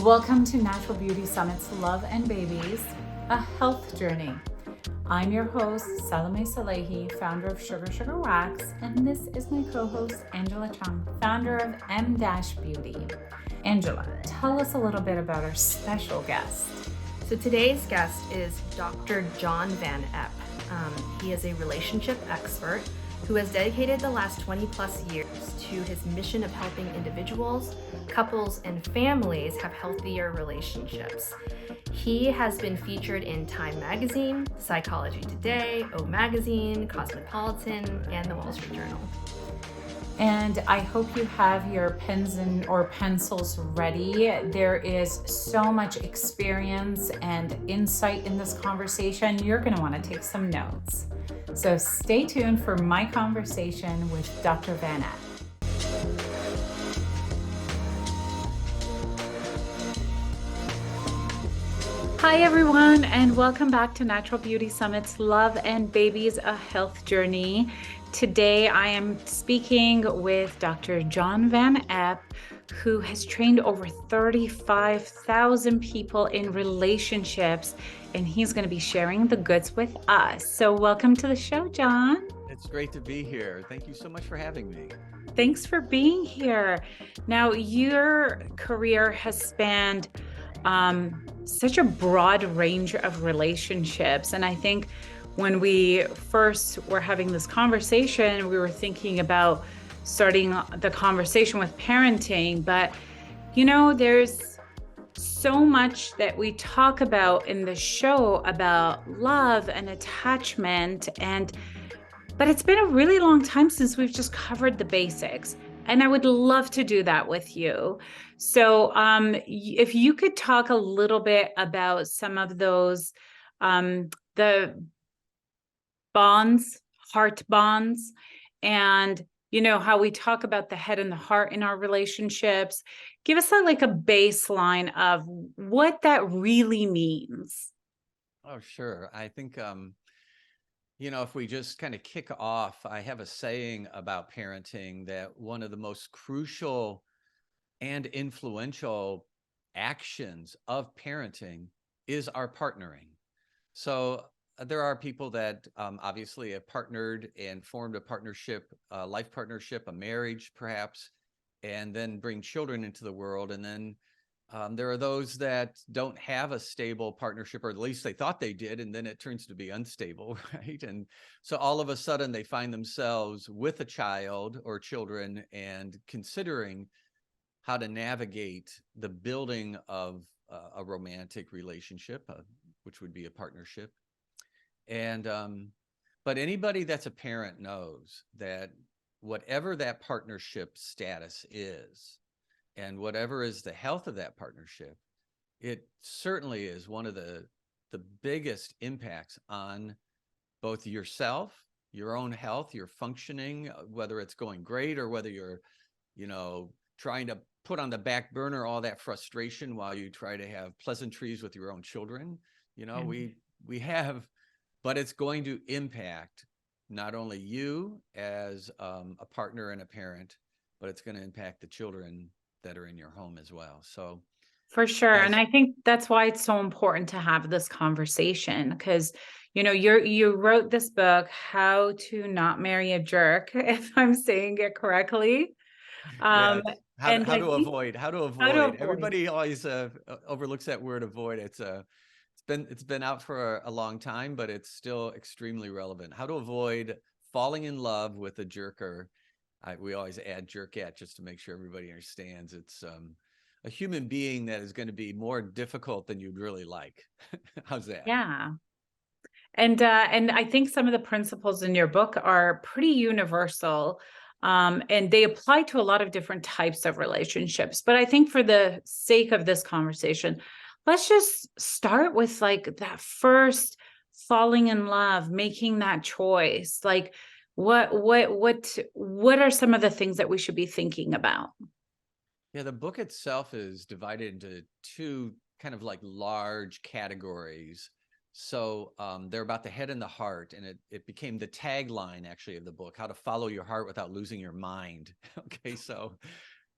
Welcome to Natural Beauty Summit's Love and Babies, a health journey. I'm your host, Salome Sallehy, founder of Sugar Wax, and this is my co-host, Angela Cheung, founder of Emdash Beauty. Angela, tell us a little bit about our special guest. So today's guest is Dr. John Van Epp. He is a relationship expert who has dedicated the last 20 plus years to his mission of helping individuals, couples, and families have healthier relationships. He has been featured in Time Magazine, Psychology Today, O Magazine, Cosmopolitan, and the Wall Street Journal. And I hope you have your pens or pencils ready. There is so much experience and insight in this conversation. You're going to want to take some notes. So stay tuned for my conversation with Dr. Van Epp. Hi, everyone, and welcome back to Natural Beauty Summit's Love and Babies, a Health Journey. Today, I am speaking with Dr. John Van Epp, who has trained over 35,000 people in relationships, and he's going to be sharing the goods with us. So welcome to the show, John. It's great to be here. Thank you so much for having me. Thanks for being here. Now, your career has spanned such a broad range of relationships, and I think when we first were having this conversation, we were thinking about starting the conversation with parenting, but you know, there's so much that we talk about in the show about love and attachment, but it's been a really long time since we've just covered the basics, and I would love to do that with you. So if you could talk a little bit about some of those, the bonds, heart bonds, and you know how we talk about the head and the heart in our relationships. Give us like a baseline of what that really means. Oh, sure. I think, if we just kind of kick off, I have a saying about parenting that one of the most crucial and influential actions of parenting is our partnering. So there are people that obviously have partnered and formed a partnership, a life partnership, a marriage perhaps, and then bring children into the world. And then there are those that don't have a stable partnership, or at least they thought they did, and then it turns to be unstable, right? And so all of a sudden they find themselves with a child or children and considering how to navigate the building of a romantic relationship, which would be a partnership. And but anybody that's a parent knows that whatever that partnership status is, and whatever is the health of that partnership, it certainly is one of the biggest impacts on both yourself, your own health, your functioning, whether it's going great or whether you're, trying to put on the back burner all that frustration while you try to have pleasantries with your own children. We have, but it's going to impact not only you as a partner and a parent, but it's going to impact the children that are in your home as well. So for sure. And I think that's why it's so important to have this conversation, because you wrote this book, How to Not Marry a Jerk, if I'm saying it correctly. How and to avoid. Everybody always overlooks that word avoid. It's been out for a long time, but it's still extremely relevant. How to avoid falling in love with a jerker. We always add jerkette just to make sure everybody understands. It's a human being that is going to be more difficult than you'd really like. How's that? Yeah. And I think some of the principles in your book are pretty universal. And they apply to a lot of different types of relationships. But I think for the sake of this conversation, let's just start with like that first falling in love, making that choice. Like what are some of the things that we should be thinking about? Yeah, the book itself is divided into two kind of like large categories. So they're about the head and the heart, and it became the tagline actually of the book, How to Follow Your Heart Without Losing Your Mind. Okay, so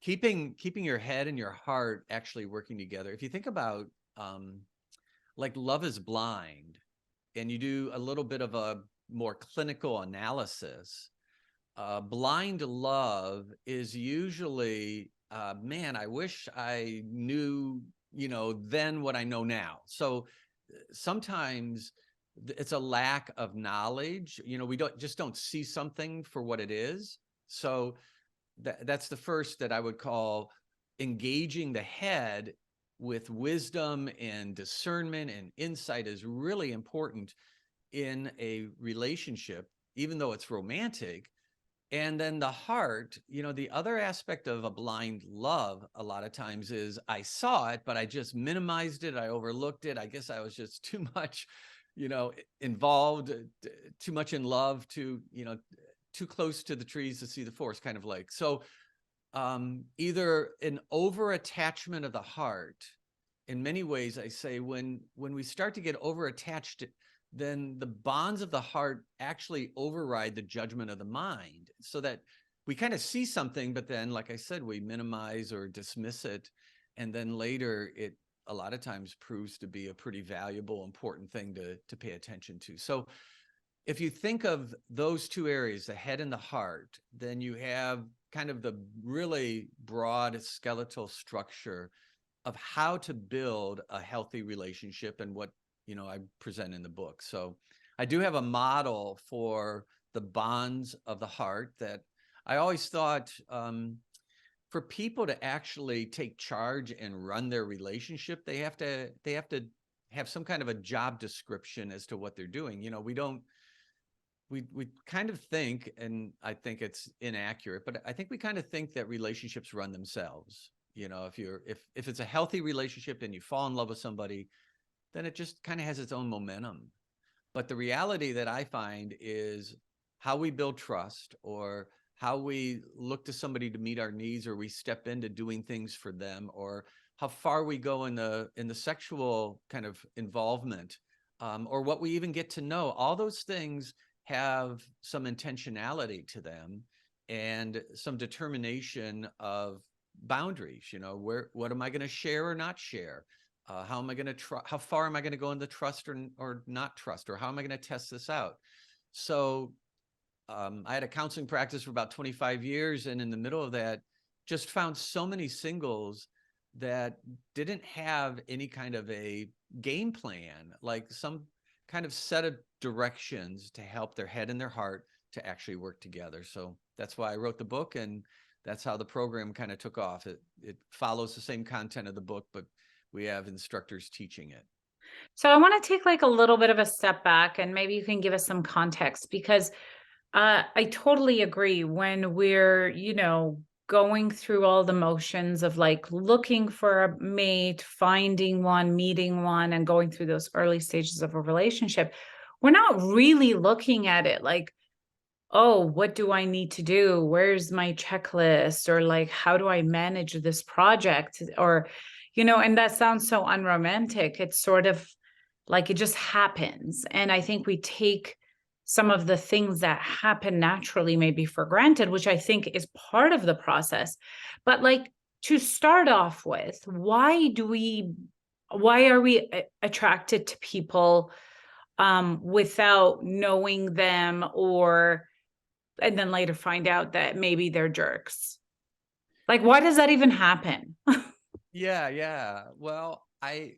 keeping your head and your heart actually working together. If you think about like Love is Blind, and you do a little bit of a more clinical analysis, blind love is usually, man, I wish I knew, then what I know now. So sometimes it's a lack of knowledge. We don't see something for what it is. So that's the first that I would call engaging the head with wisdom and discernment and insight is really important in a relationship, even though it's romantic. And then the heart, the other aspect of a blind love a lot of times is I saw it, but I just minimized it. I overlooked it. I guess I was just too much, involved, too much in love, too close to the trees to see the forest, kind of like. So either an over attachment of the heart, in many ways, I say when we start to get over attached, then the bonds of the heart actually override the judgment of the mind, so that we kind of see something, but then, like I said, we minimize or dismiss it. And then later it a lot of times proves to be a pretty valuable, important thing to pay attention to. So if you think of those two areas, the head and the heart, then you have kind of the really broad skeletal structure of how to build a healthy relationship and what I present in the book. So I do have a model for the bonds of the heart that I always thought for people to actually take charge and run their relationship, they have to have some kind of a job description as to what they're doing. We kind of think, and I think it's inaccurate, but I think we kind of think that relationships run themselves. If it's a healthy relationship and you fall in love with somebody, then it just kind of has its own momentum. But the reality that I find is how we build trust, or how we look to somebody to meet our needs, or we step into doing things for them, or how far we go in the sexual kind of involvement, or what we even get to know. All those things have some intentionality to them and some determination of boundaries. What am I going to share or not share? How am I going to try? How far am I going to go in the trust or not trust? Or how am I going to test this out? So I had a counseling practice for about 25 years. And in the middle of that, just found so many singles that didn't have any kind of a game plan, like some kind of set of directions to help their head and their heart to actually work together. So that's why I wrote the book. And that's how the program kind of took off. It follows the same content of the book, but we have instructors teaching it. So I want to take like a little bit of a step back, and maybe you can give us some context, because I totally agree. When we're, going through all the motions of like looking for a mate, finding one, meeting one, and going through those early stages of a relationship, we're not really looking at it like, oh, what do I need to do? Where's my checklist? Or like, how do I manage this project? Or, and that sounds so unromantic. It's sort of like it just happens. And I think we take some of the things that happen naturally maybe for granted, which I think is part of the process. But like, to start off with, why are we attracted to people without knowing them, and then later find out that maybe they're jerks? Like, why does that even happen? Yeah. Well, I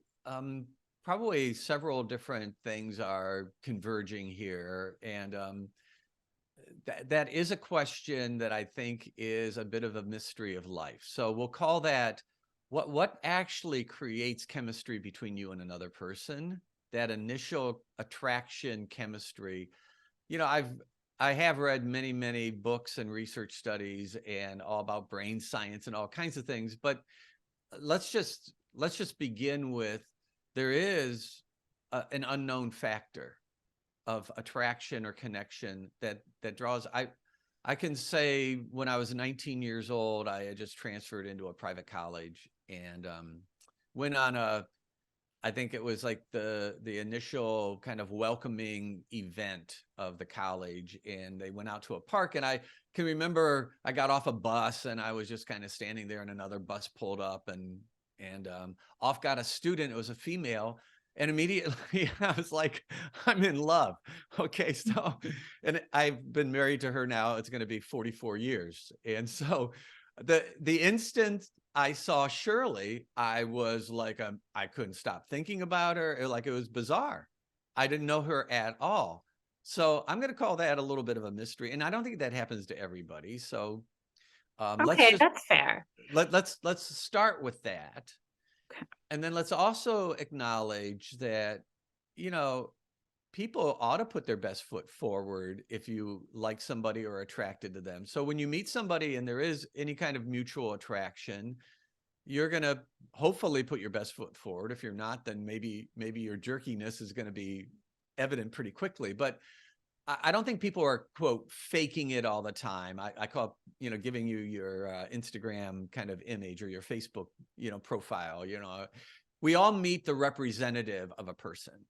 probably several different things are converging here, and that is a question that I think is a bit of a mystery of life. So we'll call that what actually creates chemistry between you and another person. That initial attraction chemistry. I have read many books and research studies and all about brain science and all kinds of things, but let's just begin with, there is an unknown factor of attraction or connection that draws. I can say when I was 19 years old, I had just transferred into a private college and went on a I think it was like the initial kind of welcoming event of the college, and they went out to a park, and I can remember I got off a bus and I was just kind of standing there, and another bus pulled up, and off got a student. It was a female, and immediately I was like, I'm in love. Okay, so, and I've been married to her now. It's going to be 44 years, and so the instant I saw Shirley, I was like, I couldn't stop thinking about her. Like, it was bizarre. I didn't know her at all. So I'm going to call that a little bit of a mystery. And I don't think that happens to everybody. So let's Okay, just, that's fair. let's start with that. Okay. And then let's also acknowledge that, you know, people ought to put their best foot forward if you like somebody or are attracted to them. So when you meet somebody and there is any kind of mutual attraction, you're going to hopefully put your best foot forward. If you're not, then maybe your jerkiness is going to be evident pretty quickly. But I don't think people are, quote, faking it all the time. I call, you know, giving you your Instagram kind of image or your Facebook, you know, profile. You know, we all meet the representative of a person.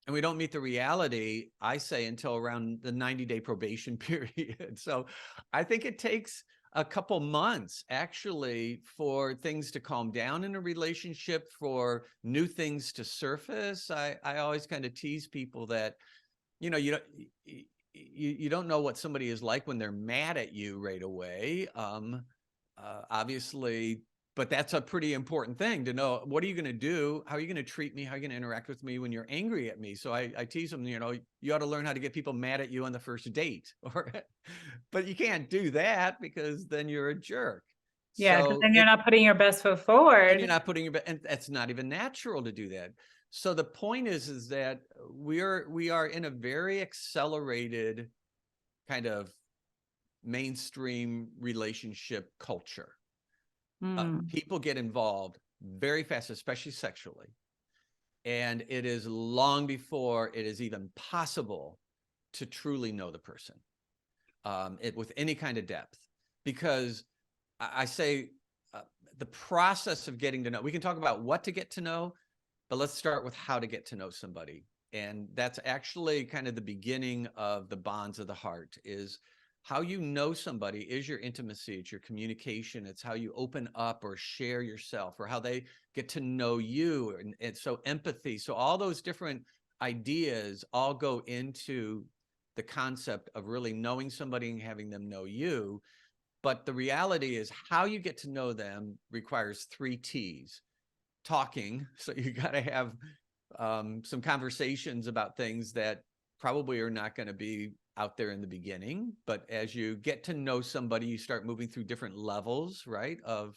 And we don't meet the reality, I say, until around the 90-day probation period. So I think it takes a couple months actually for things to calm down in a relationship, for new things to surface. I always kind of tease people that, you know, you don't know what somebody is like when they're mad at you right away. Obviously, but that's a pretty important thing to know. What are you going to do? How are you going to treat me? How are you going to interact with me when you're angry at me? So I tease them, you know, you ought to learn how to get people mad at you on the first date. But you can't do that because then you're a jerk. Yeah, because So then you're not putting your best foot and forward. you're not putting your, and that's not even natural to do that. So the point is that we are in a very accelerated kind of mainstream relationship culture. Mm, People get involved very fast, especially sexually. And it is long before it is even possible to truly know the person with any kind of depth. Because I say the process of getting to know, we can talk about what to get to know, but let's start with how to get to know somebody. And that's actually kind of the beginning of the bonds of the heart. Is how you know somebody is your intimacy, it's your communication, it's how you open up or share yourself, or how they get to know you. And so empathy. So all those different ideas all go into the concept of really knowing somebody and having them know you. But the reality is how you get to know them requires 3 T's. Talking. So you got to have some conversations about things that probably are not going to be out there in the beginning. But as you get to know somebody, you start moving through different levels, right, of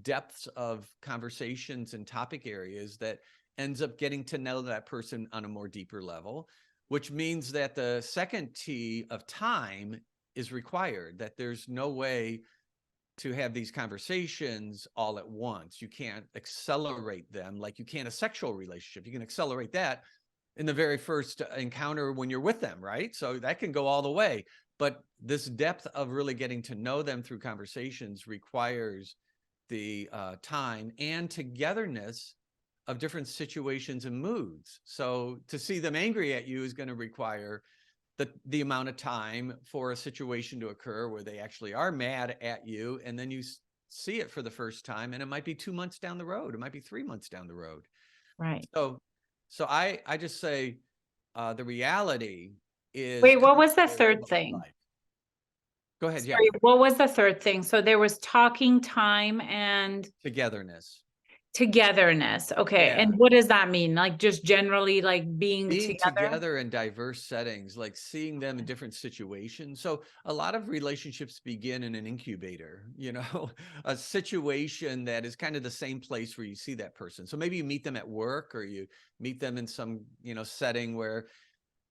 depths of conversations and topic areas that ends up getting to know that person on a more deeper level, which means that the second T of time is required, that there's no way to have these conversations all at once. You can't accelerate them like you can a sexual relationship. You can accelerate that in the very first encounter when you're with them, right? So that can go all the way. But this depth of really getting to know them through conversations requires the time and togetherness of different situations and moods. So to see them angry at you is going to require the amount of time for a situation to occur where they actually are mad at you, and then you see it for the first time, and it might be 2 months down the road, it might be 3 months down the road. right. So I just say the reality is Wait, what was the contrary to third what we thing? like. Go ahead. Yeah. Sorry, what was the third thing? So there was talking time and Togetherness. togetherness. Okay. Yeah. And what does that mean? Like just generally like being Being together? together in diverse settings, like seeing them in different situations. So a lot of relationships begin in an incubator, you know, a situation that is kind of the same place where you see that person. So maybe you meet them at work, or you meet them in some, you know, setting where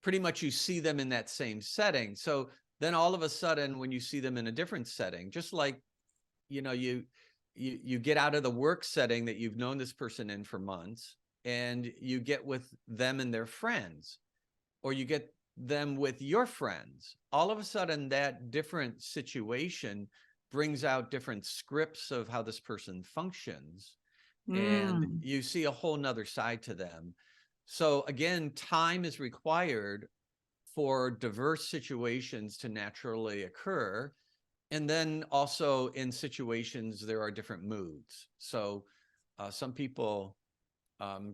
pretty much you see them in that same setting. So then all of a sudden, when you see them in a different setting, just like, you know, you get out of the work setting that you've known this person in for months, and you get with them and their friends, or you get them with your friends. All of a sudden, that different situation brings out different scripts of how this person functions. and Mm. you see a whole nother side to them. So again, time is required for diverse situations to naturally occur. And then also in situations, there are different moods. So some people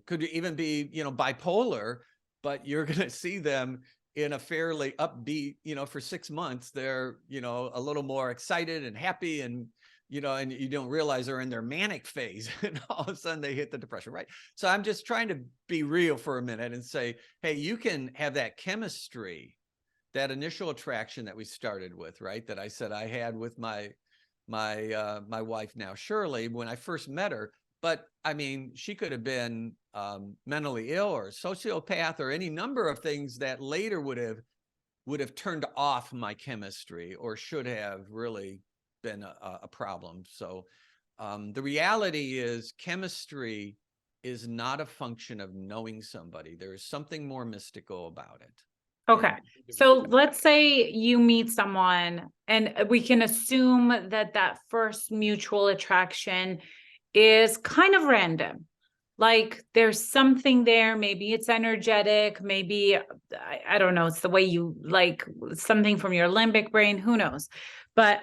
could even be, bipolar, but you're going to see them in a fairly upbeat, for 6 months, they're, a little more excited and happy and, and you don't realize they're in their manic phase and all of a sudden they hit the depression, right? So I'm just trying to be real for a minute and say, hey, you can have that chemistry, that initial attraction that we started with, right? That I said I had with my wife now, Shirley, when I first met her. But I mean, she could have been mentally ill or a sociopath or any number of things that later would have turned off my chemistry or should have really been a problem. So the reality is chemistry is not a function of knowing somebody. There is something more mystical about it. Okay. So let's say you meet someone and we can assume that that first mutual attraction is kind of random. Like there's something there. Maybe it's energetic. Maybe, I don't know. It's the way you like something from your limbic brain. Who knows? But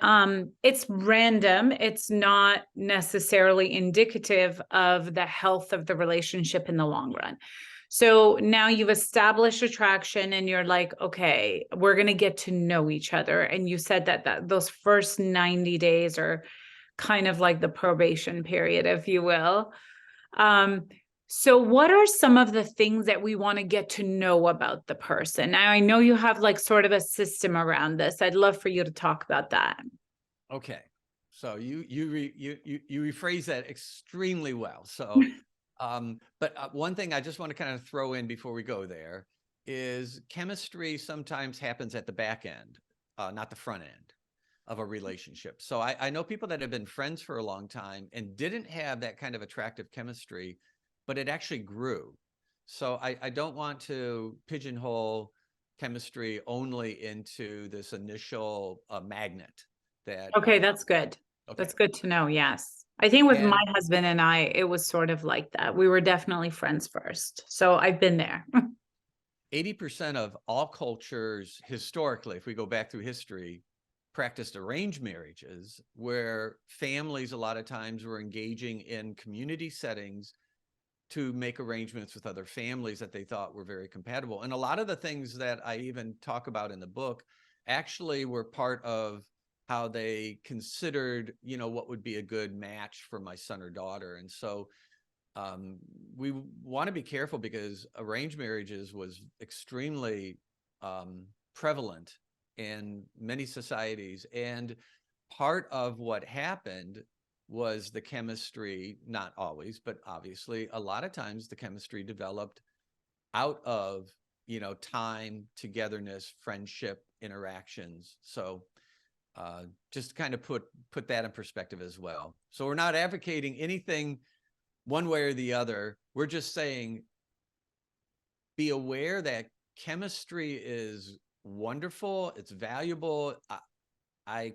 it's random. It's not necessarily indicative of the health of the relationship in the long run. So now you've established attraction and you're like, okay, we're going to get to know each other. And you said that those first 90 days are kind of like the probation period, if you will. Um, so what are some of the things that we want to get to know about the person? Now, I know you have like sort of a system around this. I'd love for you to talk about that. Okay. So you rephrase that extremely well. So but one thing I just want to kind of throw in before we go there is chemistry sometimes happens at the back end, not the front end of a relationship. So I know people that have been friends for a long time and didn't have that kind of attractive chemistry, but it actually grew. So I don't want to pigeonhole chemistry only into this initial magnet that, Okay, that's good. okay. That's good to know. Yes. I think with my And husband and I, it was sort of like that. We were definitely friends first. So I've been there. 80% of all cultures historically, if we go back through history, practiced arranged marriages where families a lot of times were engaging in community settings to make arrangements with other families that they thought were very compatible. And a lot of the things that I even talk about in the book actually were part of how they considered, what would be a good match for my son or daughter. And so we want to be careful because arranged marriages was extremely prevalent in many societies. And part of what happened was the chemistry, not always, but obviously a lot of times the chemistry developed out of, time, togetherness, friendship, interactions. So just kind of put that in perspective as well. So we're not advocating anything one way or the other. We're just saying, be aware that chemistry is wonderful. It's valuable. I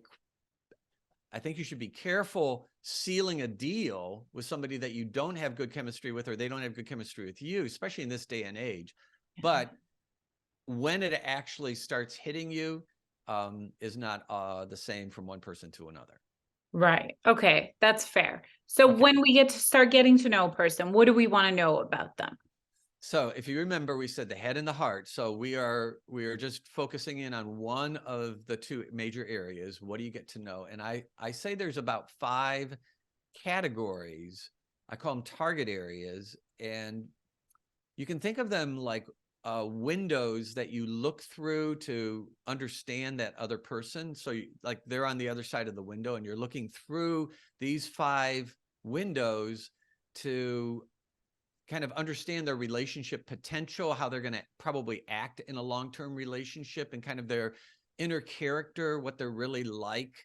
think you should be careful sealing a deal with somebody that you don't have good chemistry with, or they don't have good chemistry with you, especially in this day and age. But when it actually starts hitting you, is not the same from one person to another. Right. Okay. That's fair. So Okay. when we get to start getting to know a person, what do we want to know about them? So if you remember, we said the head and the heart. So we are just focusing in on one of the two major areas. What do you get to know? And I say there's about 5 categories. I call them target areas. And you can think of them like windows that you look through to understand that other person. So like they're on the other side of the window and you're looking through these 5 windows to kind of understand their relationship potential, how they're going to probably act in a long-term relationship and kind of their inner character, what they're really like.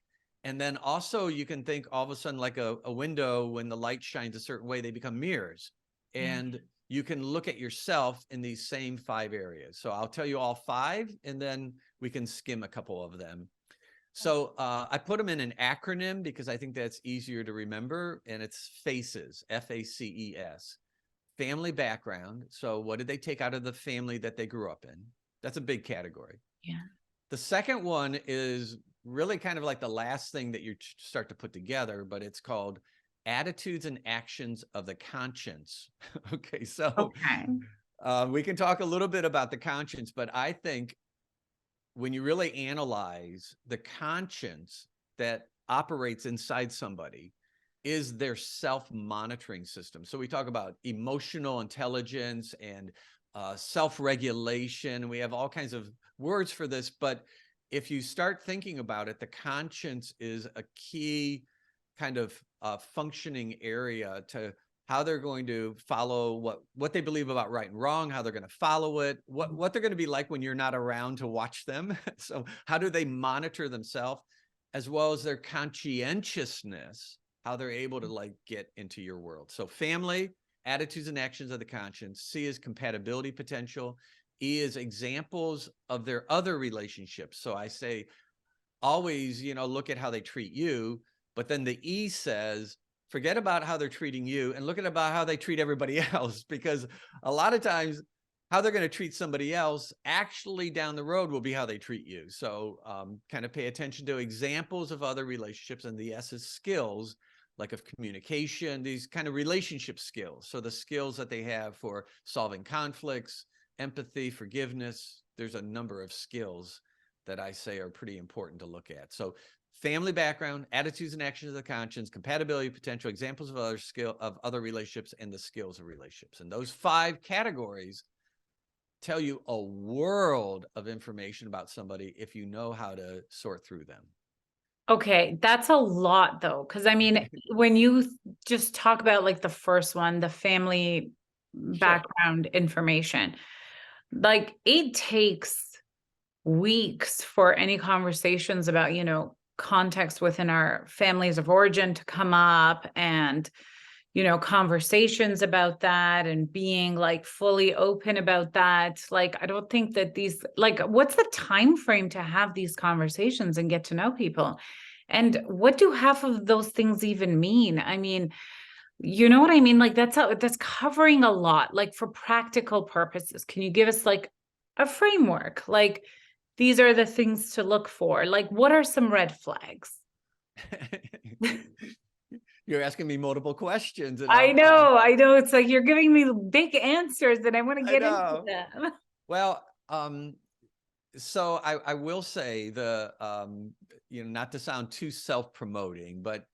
And then also you can think all of a sudden like a window, when the light shines a certain way, they become mirrors. And you can look at yourself in these same 5 areas. So I'll tell you all 5, and then we can skim a couple of them. So I put them in an acronym because I think that's easier to remember, and it's FACES, FACES. Family background. So what did they take out of the family that they grew up in? That's a big category. Yeah. The second one is really kind of like the last thing that you start to put together, but it's called attitudes and actions of the conscience. Okay, so Okay. we can talk a little bit about the conscience, but I think when you really analyze the conscience that operates inside somebody is their self-monitoring system. So we talk about emotional intelligence and self-regulation. We have all kinds of words for this, but if you start thinking about it, the conscience is a key kind of functioning area to how they're going to follow what they believe about right and wrong, how they're going to follow it, what they're going to be like when you're not around to watch them. So how do they monitor themselves, as well as their conscientiousness, how they're able to like get into your world. So family, attitudes and actions of the conscience. C is compatibility potential. E is examples of their other relationships. So I say always, look at how they treat you. But then the E says, forget about how they're treating you and look at about how they treat everybody else, because a lot of times how they're going to treat somebody else actually down the road will be how they treat you. So kind of pay attention to examples of other relationships. And the S is skills, like of communication, these kind of relationship skills. So the skills that they have for solving conflicts, empathy, forgiveness. There's a number of skills that I say are pretty important to look at. So family background, attitudes and actions of the conscience, compatibility potential, examples of other relationships, and the skills of relationships. And those 5 categories tell you a world of information about somebody if you know how to sort through them. Okay, that's a lot though, because I mean, when you just talk about like the first one, the family Sure. background information, like it takes weeks for any conversations about, context within our families of origin to come up, and conversations about that and being like fully open about that. Like I don't think that what's the time frame to have these conversations and get to know people, and what do half of those things even mean? I mean, you know what I mean? Like that's covering a lot. Like for practical purposes, can you give us like a framework? Like these are the things to look for. Like what are some red flags? You're asking me multiple questions, and I know, I know. It's like you're giving me big answers and I want to I get into know. them. Well, so I will say not to sound too self-promoting, but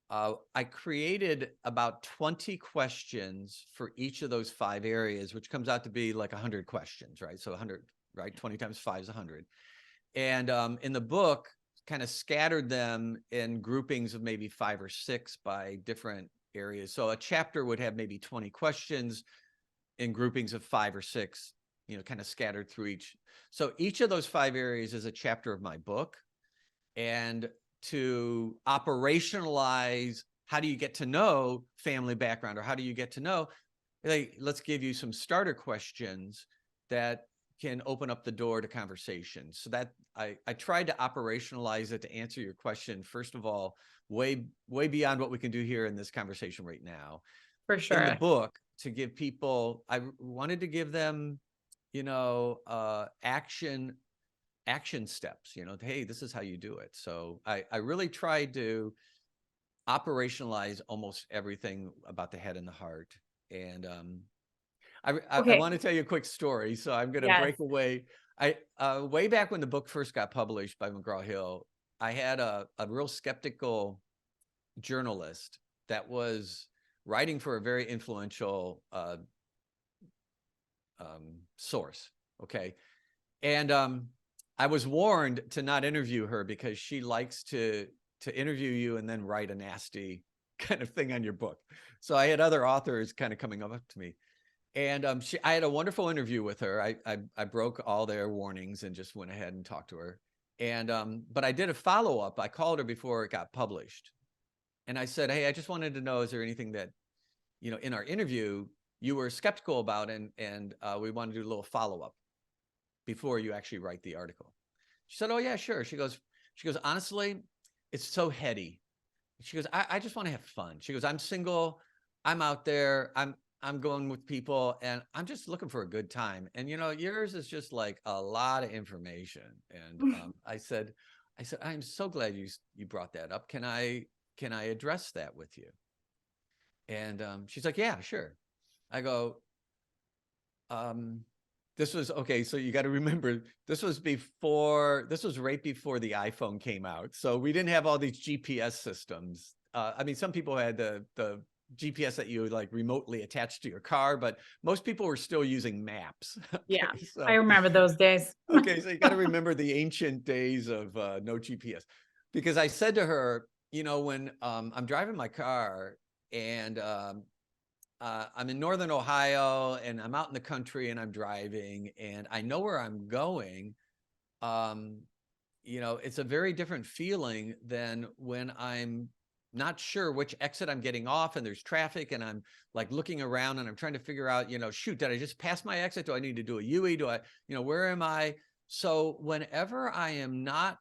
I created about 20 questions for each of those 5 areas, which comes out to be like 100 questions, right? So 100, right? 20 times 5 is 100. And in the book, kind of scattered them in groupings of maybe 5 or 6 by different areas. So a chapter would have maybe 20 questions in groupings of 5 or 6, kind of scattered through each. So each of those 5 areas is a chapter of my book. And to operationalize, how do you get to know family background, or how do you get to know, like, let's give you some starter questions that can open up the door to conversation. So that I tried to operationalize it to answer your question, first of all, way beyond what we can do here in this conversation right now. For In the sure. book, to give people, I wanted to give them, action steps, hey, this is how you do it. So I really tried to operationalize almost everything about the head and the heart. And I Okay. want to tell you a quick story. So I'm going to Yes. break away. Way back when the book first got published by McGraw-Hill, I had a real skeptical journalist that was writing for a very influential source. Okay. And I was warned to not interview her because she likes to interview you and then write a nasty kind of thing on your book. So I had other authors kind of coming up to me. And I had a wonderful interview with her. I broke all their warnings and just went ahead and talked to her. And but I did a follow-up. I called her before it got published. And I said, hey, I just wanted to know, is there anything that, in our interview you were skeptical about, and we want to do a little follow-up before you actually write the article. She said, oh yeah, sure. She goes, She goes, honestly, it's so heady. She goes, I just want to have fun. She goes, I'm single. I'm out there. I'm going with people and I'm just looking for a good time. And, yours is just like a lot of information. And I said, I'm so glad you brought that up. Can I address that with you? And she's like, yeah, sure. I go, this was okay. So you got to remember, this was right before the iPhone came out. So we didn't have all these GPS systems. I mean, some people had the GPS that you like remotely attached to your car, but most people were still using maps. Yeah, So, I remember those days. okay, so you got to remember the ancient days of no GPS. Because I said to her, when I'm driving my car and I'm in Northern Ohio and I'm out in the country and I'm driving and I know where I'm going, it's a very different feeling than when I'm not sure which exit I'm getting off and there's traffic and I'm like looking around and I'm trying to figure out, shoot, did I just pass my exit? Do I need to do a UE? Do I, where am I? So whenever I am not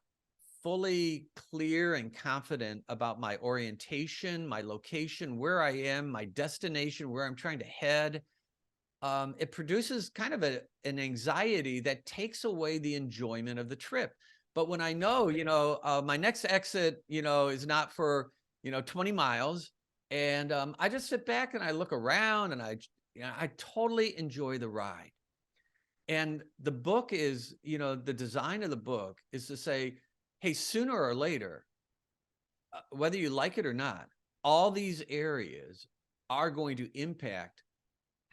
fully clear and confident about my orientation, my location, where I am, my destination, where I'm trying to head, it produces kind of an anxiety that takes away the enjoyment of the trip. But when I know, my next exit, is not for 20 miles. And I just sit back and I look around and I totally enjoy the ride. And the book is, the design of the book is to say, hey, sooner or later, whether you like it or not, all these areas are going to impact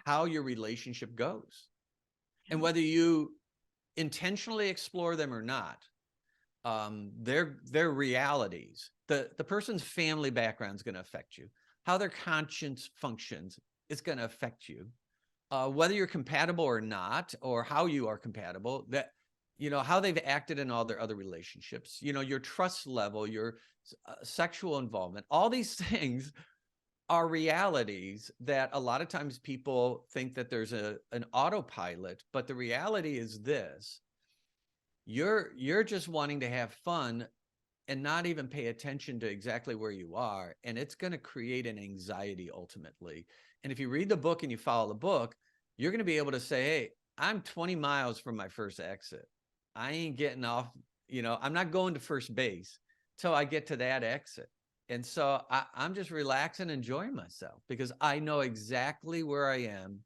how your relationship goes. And whether you intentionally explore them or not, they're realities. The person's family background is going to affect you. How their conscience functions is going to affect you. Whether you're compatible or not, or how you are compatible, that how they've acted in all their other relationships, your trust level, your sexual involvement, all these things are realities that a lot of times people think that there's an autopilot, but the reality is this: you're just wanting to have fun and not even pay attention to exactly where you are. And it's going to create an anxiety ultimately. And if you read the book and you follow the book, you're going to be able to say, hey, I'm 20 miles from my first exit. I ain't getting off, I'm not going to first base till I get to that exit. And so I'm just relaxing, enjoying myself because I know exactly where I am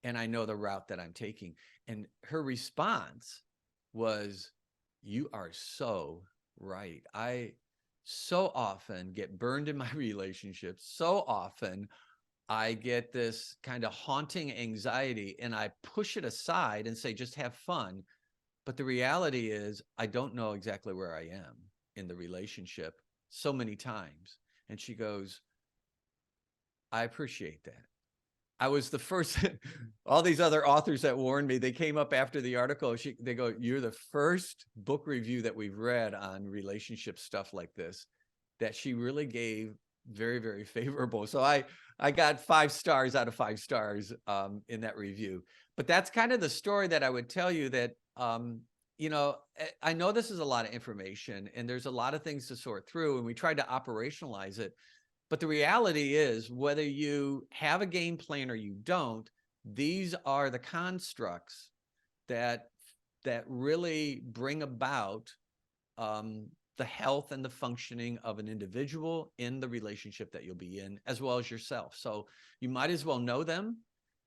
and I know the route that I'm taking. And her response was, you are so right. I so often get burned in my relationships. So often I get this kind of haunting anxiety and I push it aside and say, just have fun. But the reality is I don't know exactly where I am in the relationship so many times. And she goes, I appreciate that. I was the first, all these other authors that warned me, they came up after the article. They go, you're the first book review that we've read on relationship stuff like this that she really gave very, very favorable. So I got 5 stars out of 5 stars in that review. But that's kind of the story that I would tell you that, I know this is a lot of information and there's a lot of things to sort through and we tried to operationalize it. But the reality is, whether you have a game plan or you don't, these are the constructs that really bring about the health and the functioning of an individual in the relationship that you'll be in, as well as yourself. So you might as well know them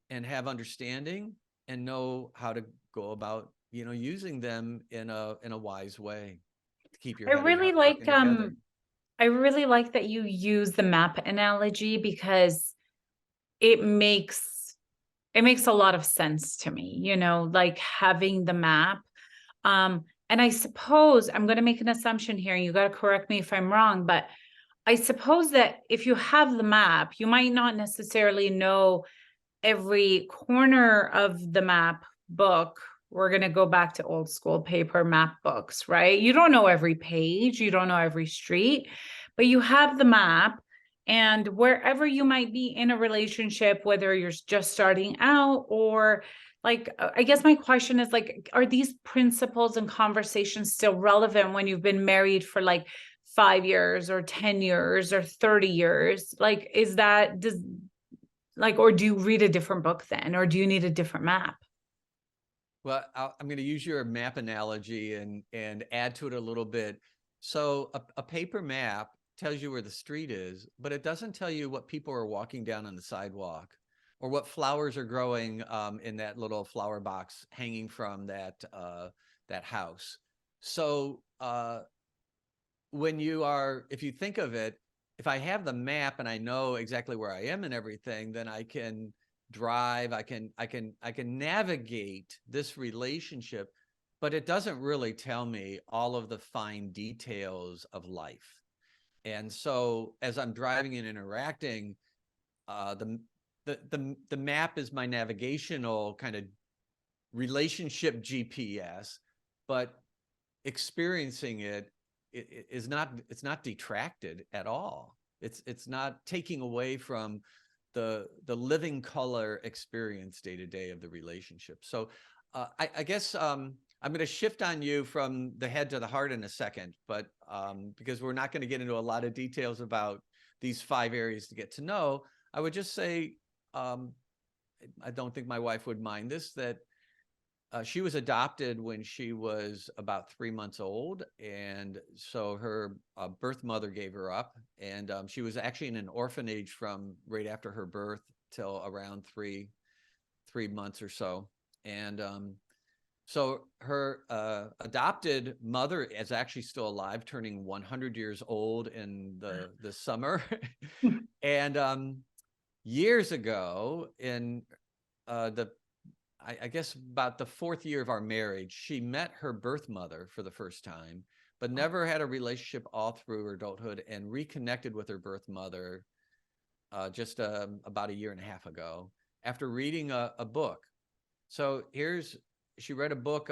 and have understanding and know how to go about, using them in a wise way to keep your I head and really heart like working together. I really like that you use the map analogy because it makes a lot of sense to me, like having the map. And I suppose I'm going to make an assumption here, and you got to correct me if I'm wrong, but I suppose that if you have the map, you might not necessarily know every corner of the map book. We're going to go back to old school paper map books, right? You don't know every page, you don't know every street, but you have the map And wherever you might be in a relationship, whether you're just starting out or like, I guess my question is like, are these principles and conversations still relevant when you've been married for like 5 years or 10 years or 30 years? Like, is that, does like, or do you read a different book then, or do you need a different map? Well, I'm going to use your map analogy and add to it a little bit. So a paper map tells you where the street is, but it doesn't tell you what people are walking down on the sidewalk or what flowers are growing in that little flower box hanging from that house. So if you think of it, if I have the map and I know exactly where I am and everything, then I can drive, I can navigate this relationship, but it doesn't really tell me all of the fine details of life. And so as I'm driving and interacting, the map is my navigational kind of relationship GPS, but experiencing it is not, it's not detracted at all. It's not taking away from the living color experience day to day of the relationship. So I guess I'm going to shift on you from the head to the heart in a second, but because we're not going to get into a lot of details about these 5 areas to get to know, I would just say I don't think my wife would mind this, that she was adopted when she was about 3 months old. And so her birth mother gave her up. And she was actually in an orphanage from right after her birth till around three months or so. And so her adopted mother is actually still alive, turning 100 years old in the summer. And years ago, in I guess about the 4th year of our marriage, she met her birth mother for the first time, but never had a relationship all through her adulthood, and reconnected with her birth mother just about a year and a half ago after reading a book. So she read a book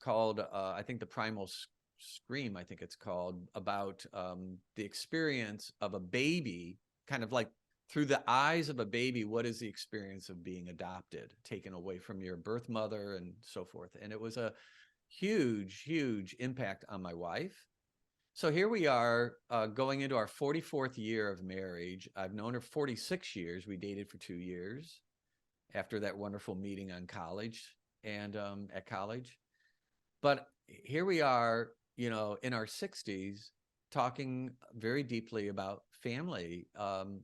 called, I think The Primal Scream, I think it's called, about the experience of a baby, kind of like through the eyes of a baby, what is the experience of being adopted, taken away from your birth mother and so forth. And it was a huge, huge impact on my wife. So here we are going into our 44th year of marriage. I've known her 46 years. We dated for 2 years after that wonderful meeting on college and at college. But here we are, in our 60s, talking very deeply about family,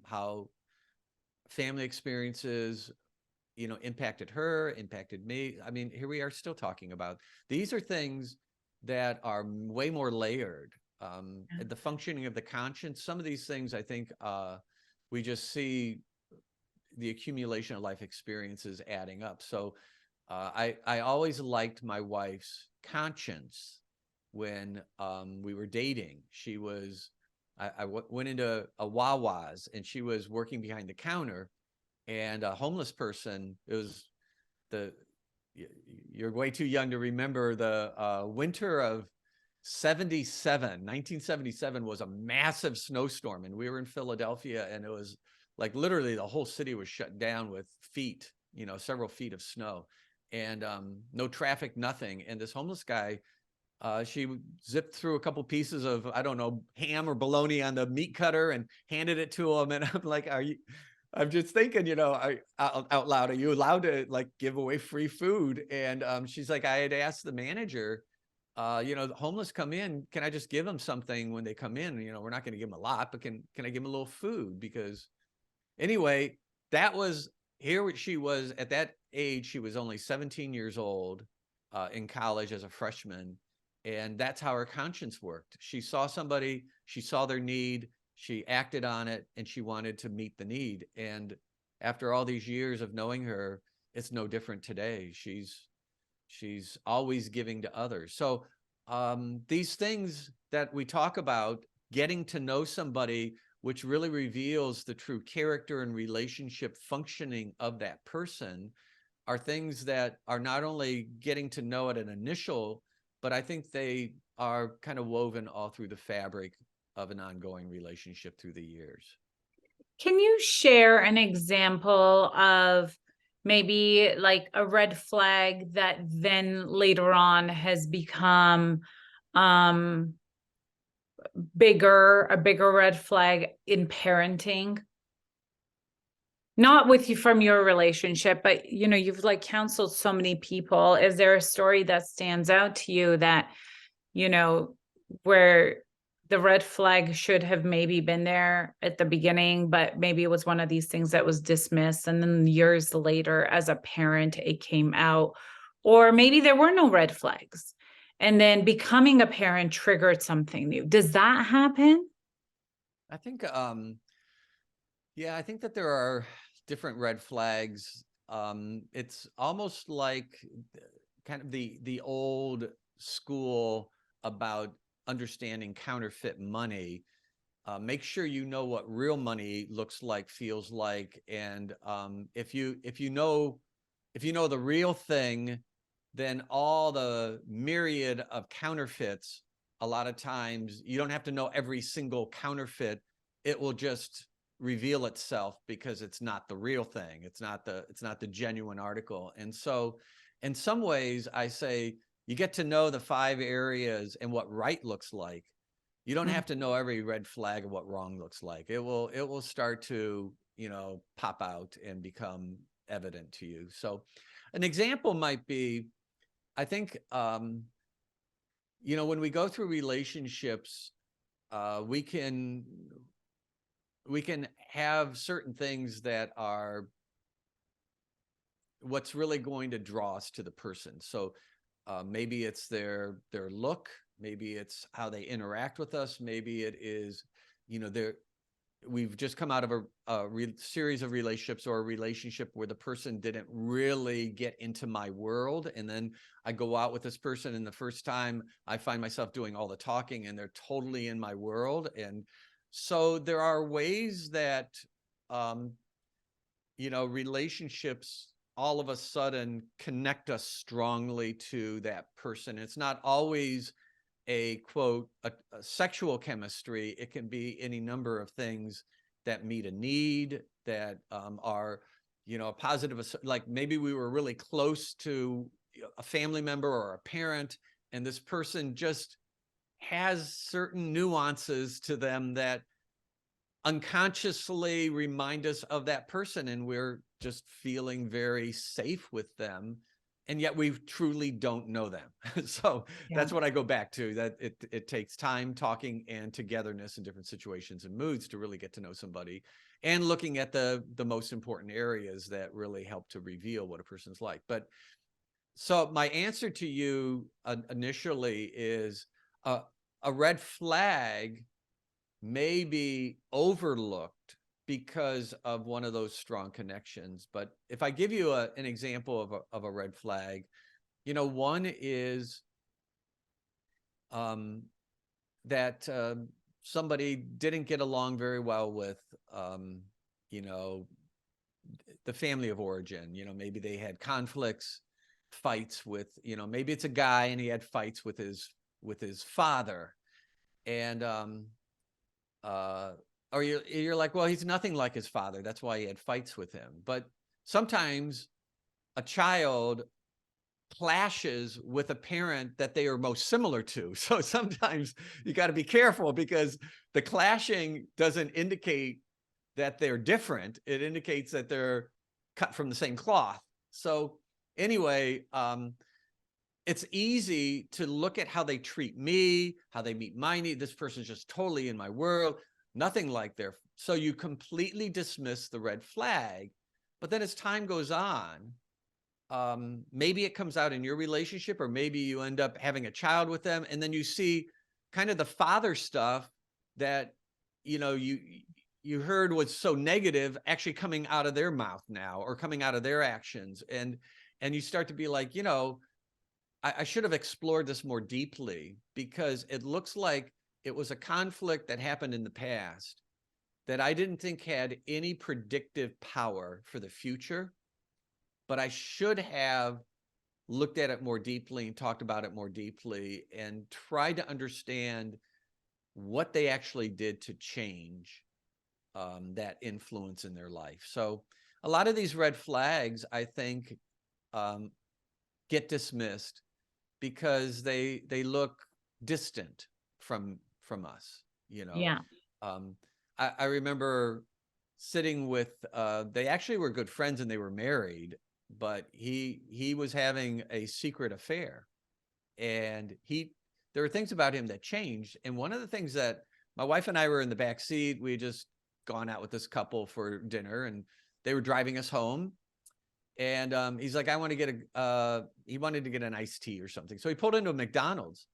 how family experiences, impacted her, impacted me. I mean, here we are still talking about, these are things that are way more layered. The functioning of the conscience, some of these things, I think we just see the accumulation of life experiences adding up. So I always liked my wife's conscience when we were dating. I went into a Wawa's and she was working behind the counter, and a homeless person, you're way too young to remember the winter of 1977 was a massive snowstorm, and we were in Philadelphia, and it was like literally the whole city was shut down with several feet of snow, and no traffic, nothing. And this homeless guy, she zipped through a couple pieces of, I don't know, ham or bologna on the meat cutter and handed it to him. And I'm like, I'm just thinking, out loud, are you allowed to like give away free food? And she's like, I had asked the manager, the homeless come in, can I just give them something when they come in? We're not going to give them a lot, but can I give them a little food? Because anyway, here she was at that age. She was only 17 years old in college as a freshman. And that's how her conscience worked. She saw somebody, she saw their need, she acted on it, and she wanted to meet the need. And after all these years of knowing her, it's no different today. She's always giving to others. So these things that we talk about, getting to know somebody, which really reveals the true character and relationship functioning of that person, are things that are not only getting to know at an initial, but I think they are kind of woven all through the fabric of an ongoing relationship through the years. Can you share an example of maybe like a red flag that then later on has become um a bigger red flag in parenting? Not with you from your relationship, but you've like counseled so many people. Is there a story that stands out to you that, you know, where the red flag should have maybe been there at the beginning, but maybe it was one of these things that was dismissed, and then years later, as a parent, it came out? Or maybe there were no red flags, and then becoming a parent triggered something new. Does that happen? I think, yeah, I think that there are different red flags. It's almost like kind of the old school about understanding counterfeit money. Make sure you know what real money looks like, feels like, and if you know the real thing, then all the myriad of counterfeits, a lot of times you don't have to know every single counterfeit. It will just reveal itself because it's not the real thing. It's not the genuine article. And so in some ways I say you get to know the 5 areas and what right looks like. You don't have to know every red flag of what wrong looks like. It will start to, pop out and become evident to you. So an example might be, I think, when we go through relationships, we can have certain things that are what's really going to draw us to the person. So maybe it's their look, maybe it's how they interact with us, maybe it is, we've just come out of a series of relationships or a relationship where the person didn't really get into my world. And then I go out with this person, and the first time I find myself doing all the talking and they're totally in my world. And so there are ways that, relationships all of a sudden connect us strongly to that person. It's not always a quote, a sexual chemistry. It can be any number of things that meet a need, that are, a positive, like maybe we were really close to a family member or a parent, and this person just has certain nuances to them that unconsciously remind us of that person, and we're just feeling very safe with them, and yet we truly don't know them. So that's what I go back to, that it takes time, talking, and togetherness in different situations and moods to really get to know somebody, and looking at the most important areas that really help to reveal what a person's like. But so my answer to you initially is, a red flag may be overlooked because of one of those strong connections. But if I give you an example of a red flag, one is that somebody didn't get along very well with, the family of origin. Maybe they had conflicts, fights with, maybe it's a guy and he had fights with his father. And or you're like, well, he's nothing like his father, that's why he had fights with him. But sometimes a child clashes with a parent that they are most similar to. So sometimes you got to be careful, because the clashing doesn't indicate that they're different. It indicates that they're cut from the same cloth. So anyway, it's easy to look at how they treat me, how they meet my need. This person's just totally in my world, nothing like so you completely dismiss the red flag. But then as time goes on, maybe it comes out in your relationship, or maybe you end up having a child with them, and then you see kind of the father stuff that you heard was so negative actually coming out of their mouth now, or coming out of their actions. And you start to be like, I should have explored this more deeply, because it looks like it was a conflict that happened in the past that I didn't think had any predictive power for the future, but I should have looked at it more deeply and talked about it more deeply and tried to understand what they actually did to change. that influence in their life. So a lot of these red flags, I think, get dismissed because they look distant from us. You know, Yeah. I remember sitting with they actually were good friends and they were married, but he was having a secret affair, and there were things about him that changed. And one of the things that my wife and I were in the back seat, we had just gone out with this couple for dinner, and they were driving us home. And he's like, I want to get he wanted to get an iced tea or something. So he pulled into a McDonald's,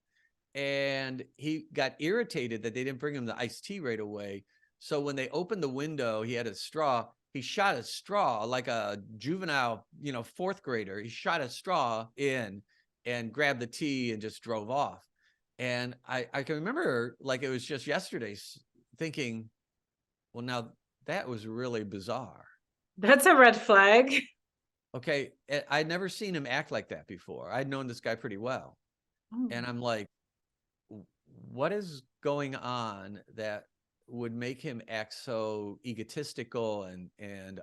and he got irritated that they didn't bring him the iced tea right away. So when they opened the window, he had a straw. He shot a straw like a juvenile, fourth grader. He shot a straw in and grabbed the tea and just drove off. And I can remember like it was just yesterday thinking, well, now that was really bizarre. That's a red flag. Okay. I'd never seen him act like that before. I'd known this guy pretty well. Oh. And I'm like, what is going on that would make him act so egotistical and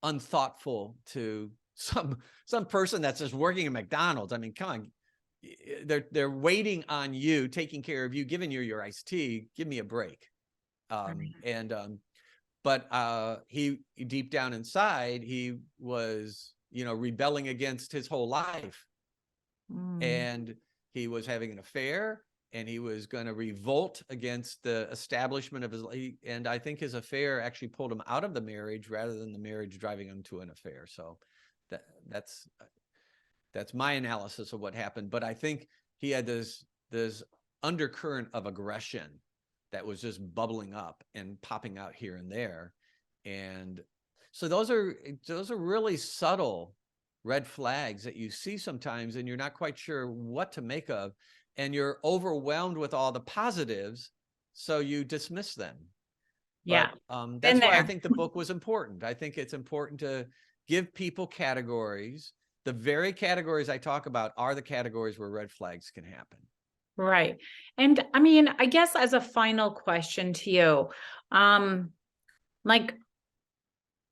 unthoughtful to some person that's just working at McDonald's? I mean, come on. They're waiting on you, taking care of you, giving you your iced tea. Give me a break. But he deep down inside, he was, rebelling against his whole life. And he was having an affair, and he was going to revolt against the establishment of his life. And I think his affair actually pulled him out of the marriage rather than the marriage driving him to an affair. So that's my analysis of what happened. But I think he had this undercurrent of aggression that was just bubbling up and popping out here and there. And so those are really subtle red flags that you see sometimes, and you're not quite sure what to make of, and you're overwhelmed with all the positives, so you dismiss them. Yeah. But that's why I think the book was important. I think it's important to give people categories. The very categories I talk about are the categories where red flags can happen. Right. And I mean, I guess as a final question to you, like,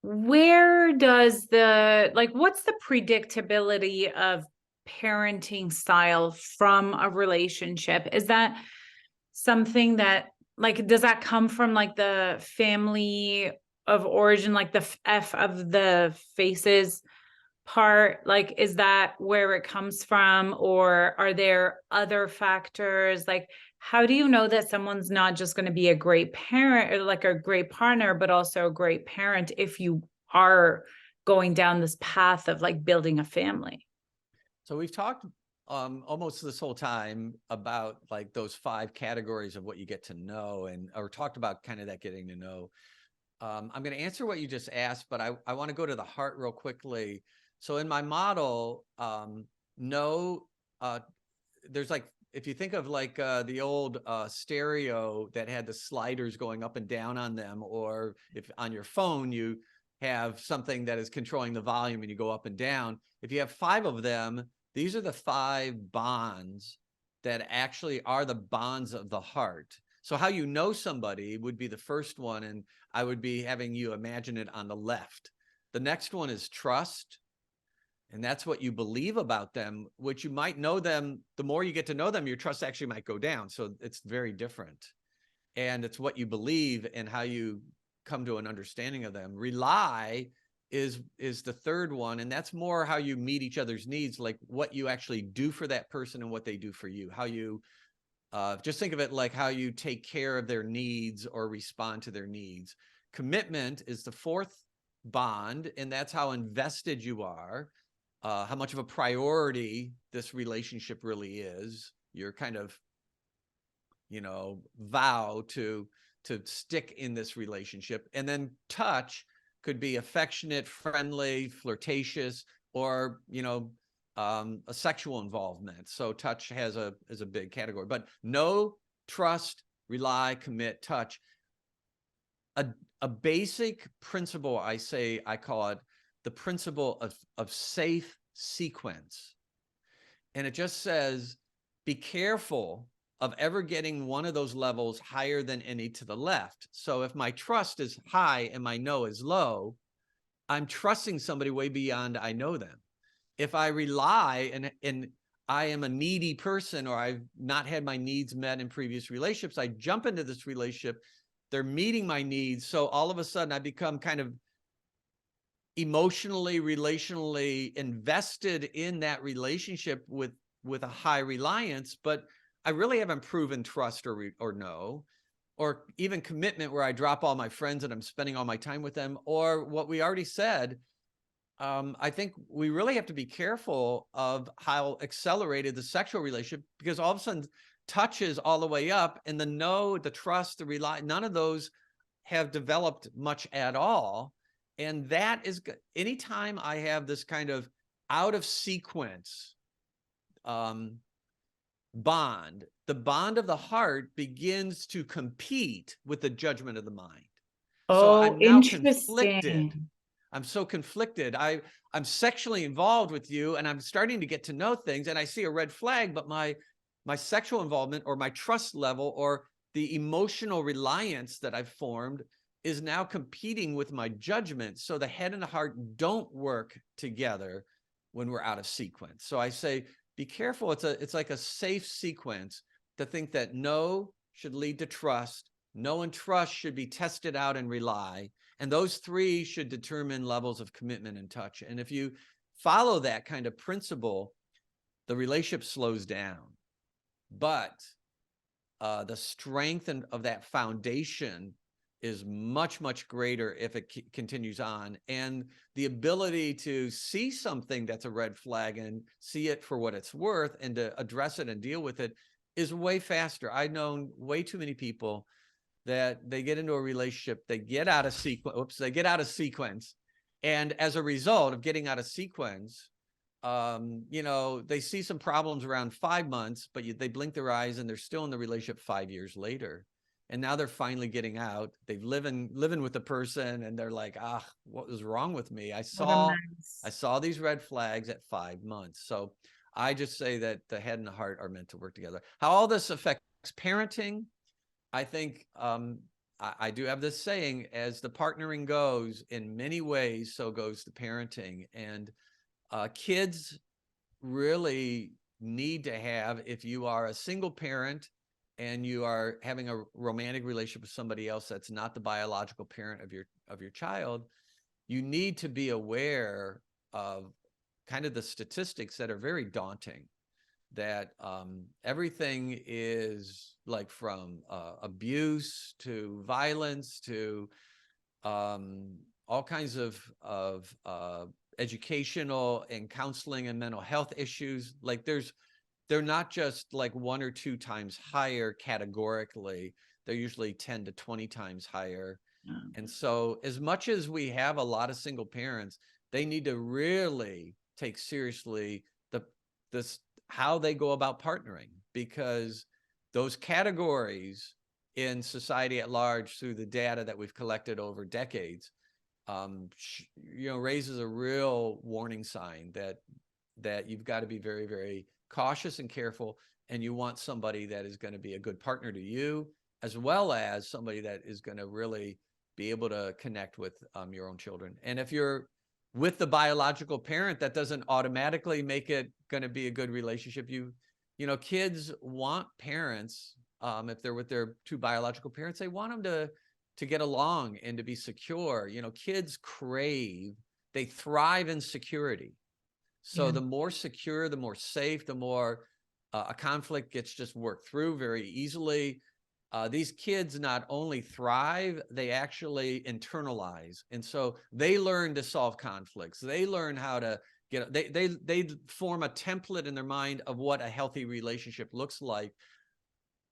where does what's the predictability of parenting style from a relationship? Is that something that, like, does that come from like the family of origin, like the F of the faces part? Like, is that where it comes from, or are there other factors? Like, how do you know that someone's not just going to be a great parent or like a great partner, but also a great parent if you are going down this path of like building a family? So we've talked almost this whole time about like those 5 categories of what you get to know, or talked about kind of that getting to know. I'm going to answer what you just asked, but I want to go to the heart real quickly. So in my model, there's like, if you think of like the old stereo that had the sliders going up and down on them, or if on your phone you have something that is controlling the volume and you go up and down, if you have 5 of them, these are the 5 bonds that actually are the bonds of the heart. So how you know somebody would be the first one, and I would be having you imagine it on the left. The next one is trust. And that's what you believe about them, which you might know them. The more you get to know them, your trust actually might go down. So it's very different. And it's what you believe and how you come to an understanding of them. Rely is the third one. And that's more how you meet each other's needs, like what you actually do for that person and what they do for you. How you just think of it like how you take care of their needs or respond to their needs. Commitment is the fourth bond. And that's how invested you are. How much of a priority this relationship really is, your kind of, vow to stick in this relationship. And then touch could be affectionate, friendly, flirtatious, or, a sexual involvement. So touch is a big category, but know, trust, rely, commit, touch. A basic principle, I call it the principle of safe sequence. And it just says, be careful of ever getting one of those levels higher than any to the left. So if my trust is high and my know is low, I'm trusting somebody way beyond I know them. If I rely and I am a needy person, or I've not had my needs met in previous relationships, I jump into this relationship, they're meeting my needs. So all of a sudden I become kind of emotionally, relationally invested in that relationship with a high reliance, but I really haven't proven trust or no, or even commitment where I drop all my friends and I'm spending all my time with them, or what we already said. I think we really have to be careful of how accelerated the sexual relationship, because all of a sudden touch is all the way up, and the know, the trust, the rely, none of those have developed much at all. And that is, anytime I have this kind of out of sequence bond, the bond of the heart begins to compete with the judgment of the mind. So Oh, I'm now conflicted. interesting. I'm so conflicted. I'm sexually involved with you, and I'm starting to get to know things, and I see a red flag, but my sexual involvement, or my trust level, or the emotional reliance that I've formed is now competing with my judgment. So the head and the heart don't work together when we're out of sequence. So I say, be careful. It's like a safe sequence to think that know should lead to trust. Know and trust should be tested out and rely. And those three should determine levels of commitment and touch. And if you follow that kind of principle, the relationship slows down. But the strength of that foundation is much, much greater if it continues on. And the ability to see something that's a red flag and see it for what it's worth and to address it and deal with it is way faster. I've known way too many people that they get into a relationship, they get out of sequence. And as a result of getting out of sequence, they see some problems around 5 months, but they blink their eyes and they're still in the relationship 5 years later. And now they're finally getting out. They've living with the person, and they're like, what was wrong with me? I What a mess. saw these red flags at 5 months. So I just say that the head and the heart are meant to work together. How all this affects parenting, I think I do have this saying, as the partnering goes, in many ways, so goes the parenting. And kids really need to have, if you are a single parent and you are having a romantic relationship with somebody else that's not the biological parent of your child, you need to be aware of kind of the statistics that are very daunting. That everything is like from abuse to violence to all kinds of educational and counseling and mental health issues. Like they're not just like 1 or 2 times higher categorically. They're usually 10 to 20 times higher. And so as much as we have a lot of single parents, they need to really take seriously how they go about partnering, because those categories in society at large, through the data that we've collected over decades, raises a real warning sign that you've got to be very, very cautious and careful. And you want somebody that is going to be a good partner to you, as well as somebody that is going to really be able to connect with your own children. And if you're with the biological parent, that doesn't automatically make it going to be a good relationship. Kids want parents, if they're with their 2 biological parents, they want them to get along and to be secure. Kids they thrive in security. So the more secure, the more safe, the more a conflict gets just worked through very easily. These kids not only thrive, they actually internalize. And so they learn to solve conflicts. They learn how to they form a template in their mind of what a healthy relationship looks like,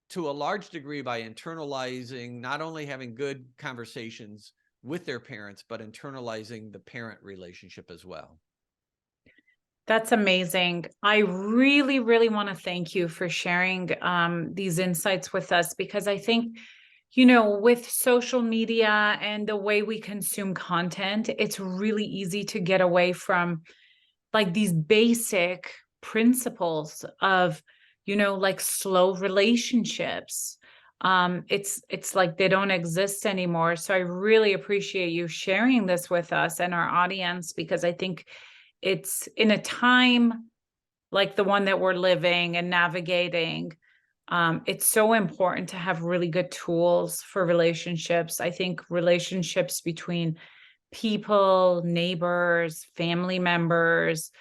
to a large degree by internalizing, not only having good conversations with their parents, but internalizing the parent relationship as well. That's amazing. I really, really want to thank you for sharing these insights with us, because I think, with social media and the way we consume content, it's really easy to get away from like these basic principles of, like slow relationships. It's like they don't exist anymore. So I really appreciate you sharing this with us and our audience, because I think it's in a time like the one that we're living and navigating. It's so important to have really good tools for relationships. I think relationships between people, neighbors, family members,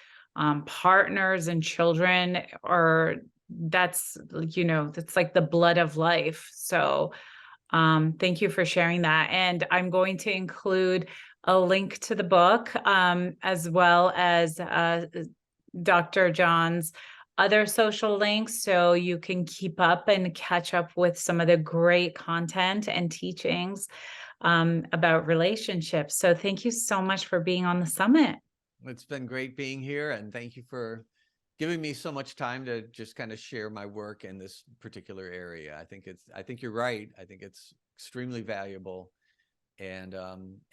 partners, and children that's like the blood of life. So thank you for sharing that. And I'm going to include a link to the book, as well as Dr. John's other social links, so you can keep up and catch up with some of the great content and teachings about relationships. So thank you so much for being on the summit. It's been great being here, and thank you for giving me so much time to just kind of share my work in this particular area. I think you're right. I think it's extremely valuable. And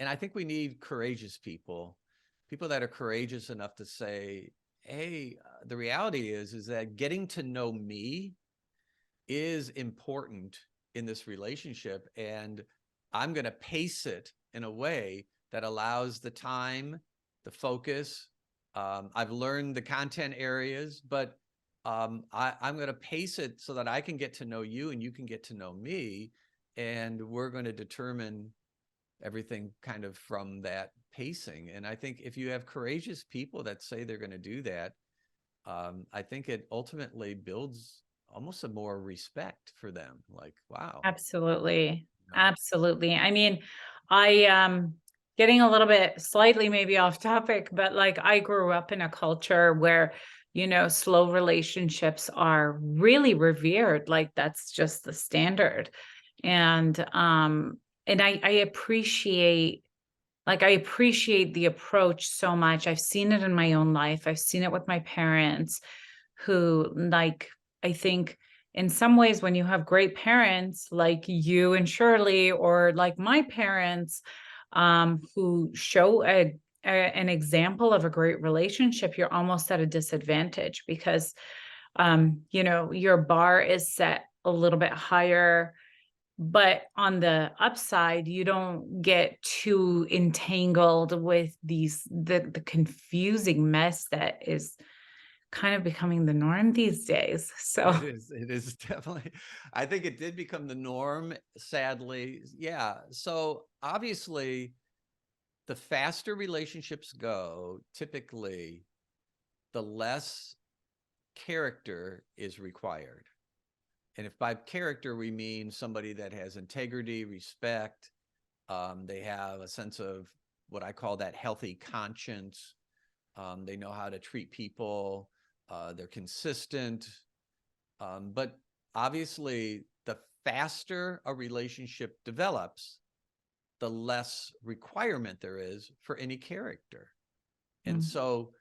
I think we need courageous people that are courageous enough to say, hey, the reality is that getting to know me is important in this relationship, and I'm going to pace it in a way that allows the time, the focus. I've learned the content areas, but I'm going to pace it so that I can get to know you and you can get to know me. And we're going to determine everything kind of from that pacing. And I think if you have courageous people that say they're going to do that, I think it ultimately builds almost a more respect for them. Like, wow. Absolutely. Absolutely. I mean, I getting a little bit slightly maybe off topic, but like I grew up in a culture where, slow relationships are really revered. Like that's just the standard. And I appreciate the approach so much. I've seen it in my own life. I've seen it with my parents who, like, I think in some ways when you have great parents like you and Shirley, or like my parents, who show an example of a great relationship, you're almost at a disadvantage because, your bar is set a little bit higher. But on the upside, you don't get too entangled with the confusing mess that is kind of becoming the norm these days. So It is definitely, I think it did become the norm, sadly. Yeah. So obviously, the faster relationships go, typically, the less character is required. And if by character we mean somebody that has integrity, respect, they have a sense of what I call that healthy conscience. They know how to treat people. They're consistent. But obviously, the faster a relationship develops, the less requirement there is for any character. And so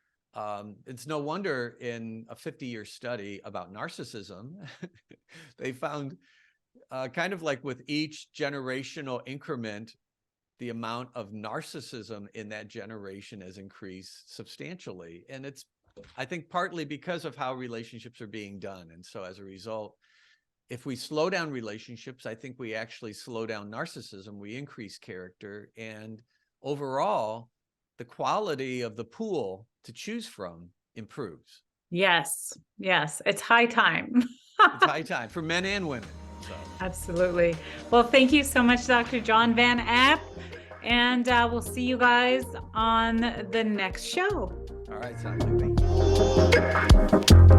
it's no wonder in a 50-year study about narcissism, they found kind of like with each generational increment, the amount of narcissism in that generation has increased substantially. And it's, I think, partly because of how relationships are being done. And so as a result, if we slow down relationships, I think we actually slow down narcissism, we increase character, and overall, the quality of the pool to choose from improves. yes, it's high time. It's high time for men and women. So. Absolutely. Well, thank you so much, Dr. John Van Epp. And we'll see you guys on the next show. All right, sounds like thank you.